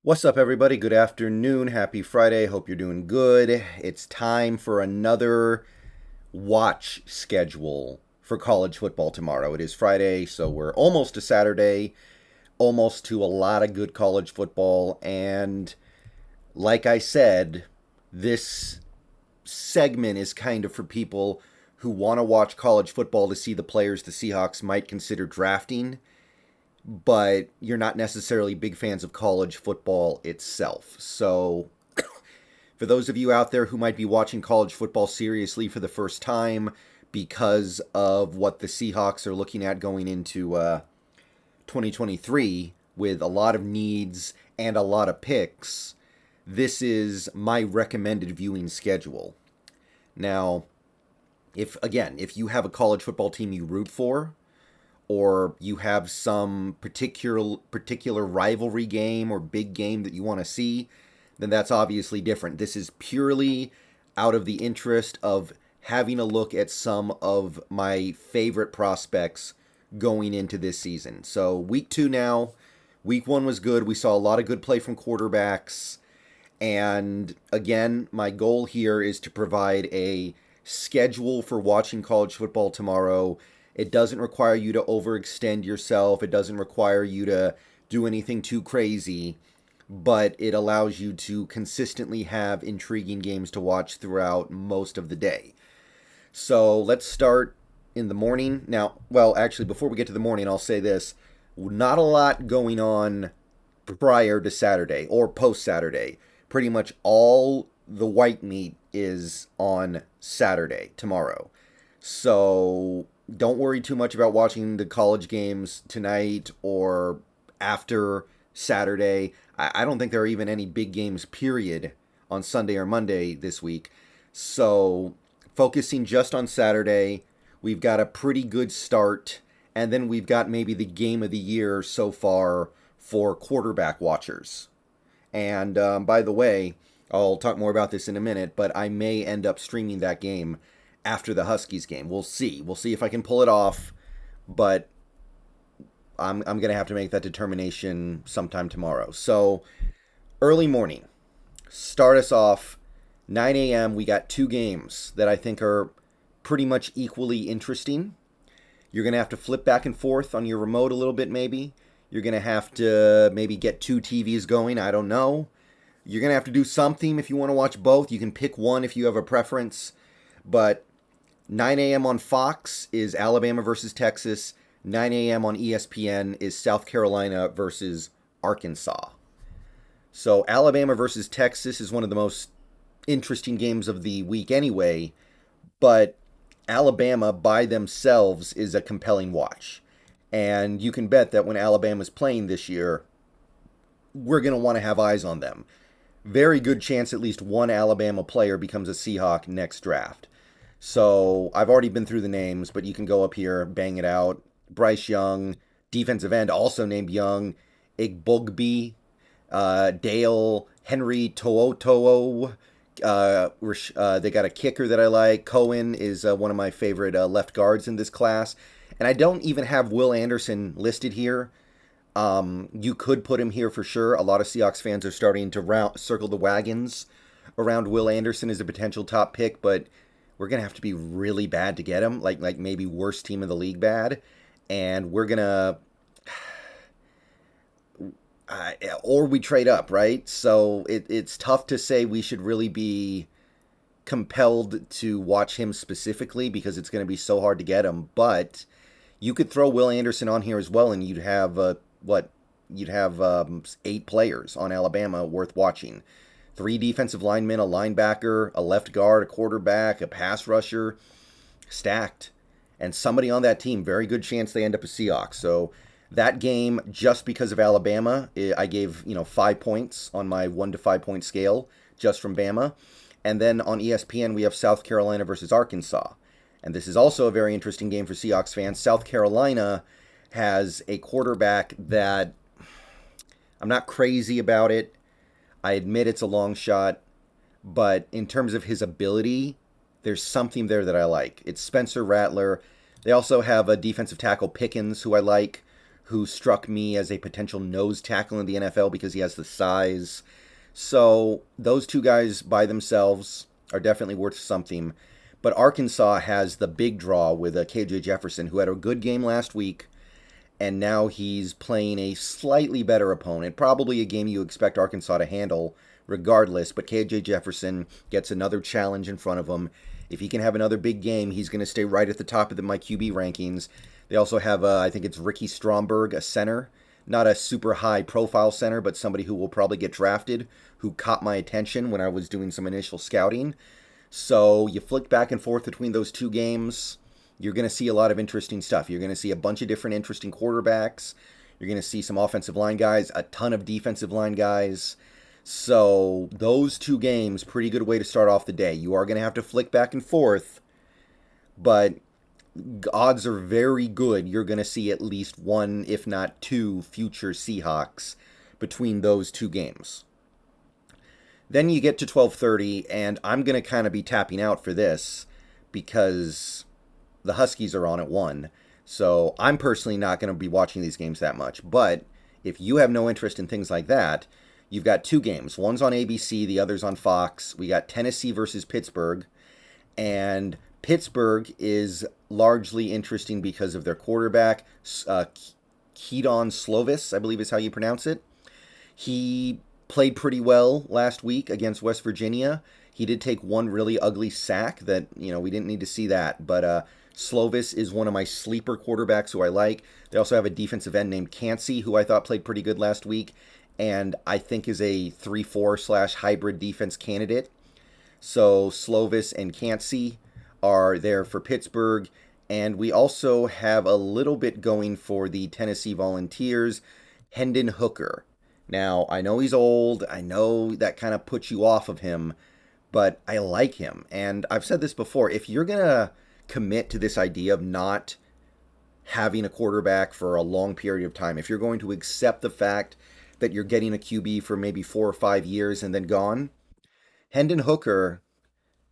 What's up, everybody? Good afternoon. Happy Friday. Hope you're doing good. It's time for another watch schedule for college football tomorrow. It is Friday, so we're almost to Saturday, almost to a lot of good college football. And like I said, this segment is kind of for people who want to watch college football to see the players the Seahawks might consider drafting, but you're not necessarily big fans of college football itself. So, for those of you out there who might be watching college football seriously for the first time because of what the Seahawks are looking at going into 2023 with a lot of needs and a lot of picks, this is my recommended viewing schedule. Now, if you have a college football team you root for, or you have some particular rivalry game or big game that you want to see, then that's obviously different. This is purely out of the interest of having a look at some of my favorite prospects going into this season. So week 2 now. Week 1 was good. We saw a lot of good play from quarterbacks. And again, my goal here is to provide a schedule for watching college football tomorrow. It doesn't require you to overextend yourself. It doesn't require you to do anything too crazy, but it allows you to consistently have intriguing games to watch throughout most of the day. So let's start in the morning. Now, well, actually, before we get to the morning, I'll say this. Not a lot going on prior to Saturday or post Saturday. Pretty much all the white meat is on Saturday, tomorrow. So don't worry too much about watching the college games tonight or after Saturday. I don't think there are even any big games, period, on Sunday or Monday this week. So focusing just on Saturday, we've got a pretty good start. And then we've got maybe the game of the year so far for quarterback watchers. And by the way, I'll talk more about this in a minute, but I may end up streaming that game after the Huskies game. We'll see. We'll see if I can pull it off, but I'm going to have to make that determination sometime tomorrow. So, early morning. Start us off 9 a.m. We got 2 games that I think are pretty much equally interesting. You're going to have to flip back and forth on your remote a little bit, maybe. You're going to have to maybe get 2 TVs going. I don't know. You're going to have to do something if you want to watch both. You can pick one if you have a preference. But 9 a.m. on Fox is Alabama versus Texas. 9 a.m. on ESPN is South Carolina versus Arkansas. So Alabama versus Texas is one of the most interesting games of the week anyway. But Alabama by themselves is a compelling watch. And you can bet that when Alabama's playing this year, we're going to want to have eyes on them. Very good chance at least one Alabama player becomes a Seahawk next draft. So I've already been through the names, but you can go up here, bang it out. Bryce Young, defensive end, also named Young. Igbogbe, Dale, Henry To'o. They got a kicker that I like. Cohen is one of my favorite left guards in this class. And I don't even have Will Anderson listed here. You could put him here for sure. A lot of Seahawks fans are starting to circle the wagons around Will Anderson as a potential top pick, but we're going to have to be really bad to get him, like maybe worst team in the league bad. And we're going to... or we trade up, right? So it's tough to say we should really be compelled to watch him specifically because it's going to be so hard to get him. But you could throw Will Anderson on here as well, and you'd have You'd have 8 players on Alabama worth watching. 3 defensive linemen, a linebacker, a left guard, a quarterback, a pass rusher, stacked. And somebody on that team, very good chance they end up a Seahawks. So that game, just because of Alabama, I gave 5 points on my 1 to 5 point scale just from Bama. And then on ESPN, we have South Carolina versus Arkansas. And this is also a very interesting game for Seahawks fans. South Carolina has a quarterback that I'm not crazy about it. I admit it's a long shot. But in terms of his ability, there's something there that I like. It's Spencer Rattler. They also have a defensive tackle, Pickens, who I like. who struck me as a potential nose tackle in the NFL because he has the size. So those two guys by themselves are definitely worth something. But Arkansas has the big draw with KJ Jefferson, who had a good game last week, and now he's playing a slightly better opponent. Probably a game you expect Arkansas to handle regardless, but KJ Jefferson gets another challenge in front of him. If he can have another big game, he's going to stay right at the top of my QB rankings. They also have, I think it's Ricky Stromberg, a center. Not a super high profile center, but somebody who will probably get drafted, who caught my attention when I was doing some initial scouting. So you flick back and forth between those two games. You're going to see a lot of interesting stuff. You're going to see a bunch of different interesting quarterbacks. You're going to see some offensive line guys, a ton of defensive line guys. So those two games, pretty good way to start off the day. You are going to have to flick back and forth, but odds are very good you're going to see at least one, if not two, future Seahawks between those two games. Then you get to 12:30, and I'm going to kind of be tapping out for this because the Huskies are on at 1. So I'm personally not going to be watching these games that much. But if you have no interest in things like that, you've got two games. One's on ABC, the other's on Fox. We got Tennessee versus Pittsburgh. And Pittsburgh is largely interesting because of their quarterback, Kedon Slovis, I believe is how you pronounce it. He played pretty well last week against West Virginia. He did take one really ugly sack that, we didn't need to see that. But Slovis is one of my sleeper quarterbacks who I like. They also have a defensive end named Cansey, who I thought played pretty good last week, and I think is a 3-4 / hybrid defense candidate. So Slovis and Cansey are there for Pittsburgh. And we also have a little bit going for the Tennessee Volunteers, Hendon Hooker. Now, I know he's old. I know that kind of puts you off of him, but I like him. And I've said this before, if you're going to commit to this idea of not having a quarterback for a long period of time, if you're going to accept the fact that you're getting a QB for maybe 4 or 5 years and then gone, Hendon Hooker,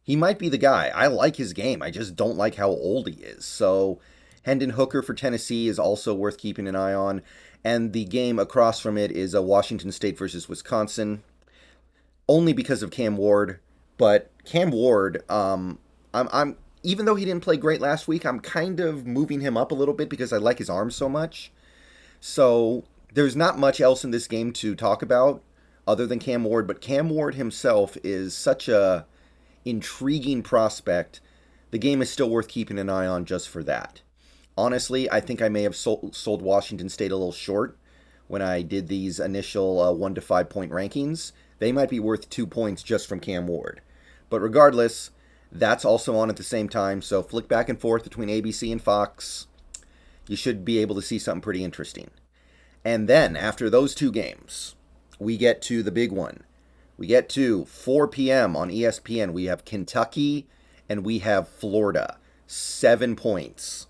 he might be the guy. I like his game. I just don't like how old he is. So Hendon Hooker for Tennessee is also worth keeping an eye on. And the game across from it is Washington State versus Wisconsin, only because of Cam Ward. But Cam Ward, I'm even though he didn't play great last week, I'm kind of moving him up a little bit because I like his arm so much. So there's not much else in this game to talk about other than Cam Ward, but Cam Ward himself is such a intriguing prospect. The game is still worth keeping an eye on just for that. Honestly, I think I may have sold Washington State a little short when I did these initial 1 to 5 point rankings. They might be worth 2 points just from Cam Ward. But regardless, that's also on at the same time, so flick back and forth between ABC and Fox. You should be able to see something pretty interesting. And then, after those two games, we get to the big one. We get to 4 p.m. on ESPN. We have Kentucky and we have Florida. 7 points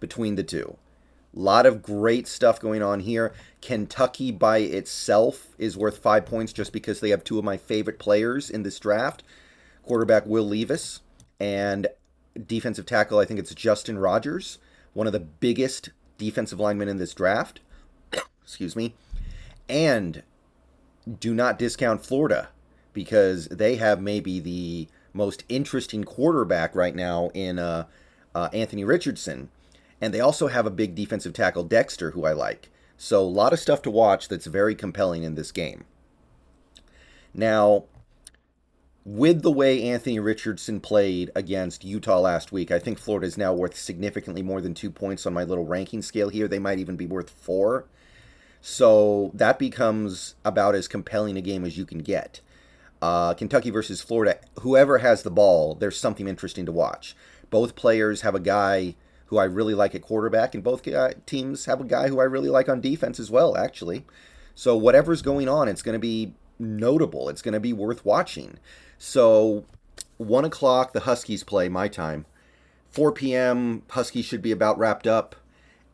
between the two. A lot of great stuff going on here. Kentucky by itself is worth 5 points just because they have two of my favorite players in this draft. Quarterback Will Levis and defensive tackle, I think it's Justin Rogers, one of the biggest defensive linemen in this draft. Excuse me. And do not discount Florida because they have maybe the most interesting quarterback right now in Anthony Richardson. And they also have a big defensive tackle, Dexter, who I like. So a lot of stuff to watch that's very compelling in this game. Now, with the way Anthony Richardson played against Utah last week, I think Florida is now worth significantly more than 2 points on my little ranking scale here. They might even be worth 4. So that becomes about as compelling a game as you can get. Kentucky versus Florida, whoever has the ball, there's something interesting to watch. Both players have a guy who I really like at quarterback, and both teams have a guy who I really like on defense as well, actually. So whatever's going on, it's going to be notable. It's going to be worth watching. So 1 o'clock, the Huskies play, my time. 4 p.m., Huskies should be about wrapped up,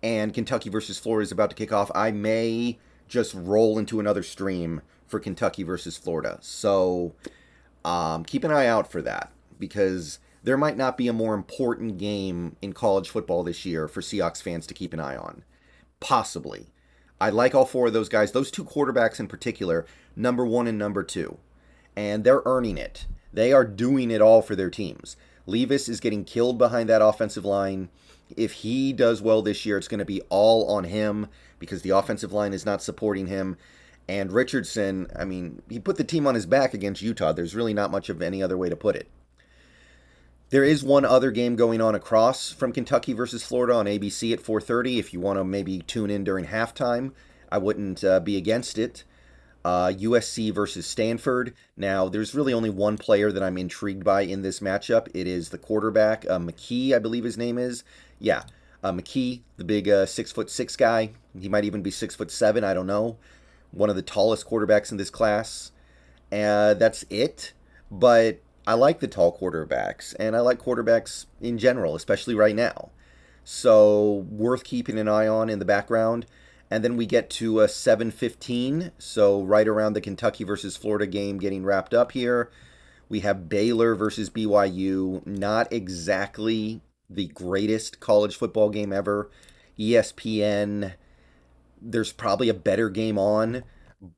and Kentucky versus Florida is about to kick off. I may just roll into another stream for Kentucky versus Florida. So keep an eye out for that, because there might not be a more important game in college football this year for Seahawks fans to keep an eye on. Possibly. I like all four of those guys. Those two quarterbacks in particular, number one and number two. And they're earning it. They are doing it all for their teams. Levis is getting killed behind that offensive line. If he does well this year, it's going to be all on him because the offensive line is not supporting him. And Richardson, I mean, he put the team on his back against Utah. There's really not much of any other way to put it. There is one other game going on across from Kentucky versus Florida on ABC at 4:30. If you want to maybe tune in during halftime, I wouldn't be against it. USC versus Stanford. Now, there's really only one player that I'm intrigued by in this matchup. It is the quarterback, McKee, I believe his name is. Yeah, McKee, the big 6'6" guy. He might even be 6'7". I don't know. One of the tallest quarterbacks in this class. That's it. But I like the tall quarterbacks, and I like quarterbacks in general, especially right now. So, worth keeping an eye on in the background. And then we get to 7:15, so right around the Kentucky versus Florida game getting wrapped up here. We have Baylor versus BYU. Not exactly the greatest college football game ever. ESPN, there's probably a better game on,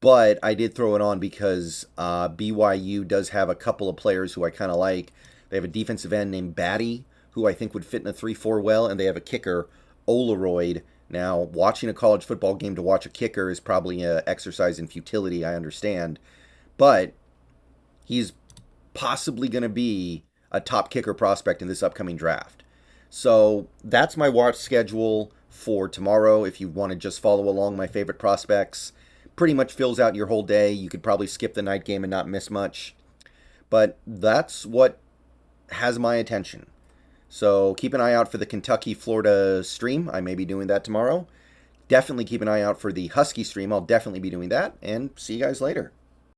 but I did throw it on because BYU does have a couple of players who I kind of like. They have a defensive end named Batty, who I think would fit in a 3-4 well, and they have a kicker, Olaroyd. Now, watching a college football game to watch a kicker is probably an exercise in futility, I understand. But he's possibly going to be a top kicker prospect in this upcoming draft. So that's my watch schedule for tomorrow. If you want to just follow along my favorite prospects, pretty much fills out your whole day. You could probably skip the night game and not miss much. But that's what has my attention. So keep an eye out for the Kentucky-Florida stream. I may be doing that tomorrow. Definitely keep an eye out for the Husky stream. I'll definitely be doing that. And see you guys later.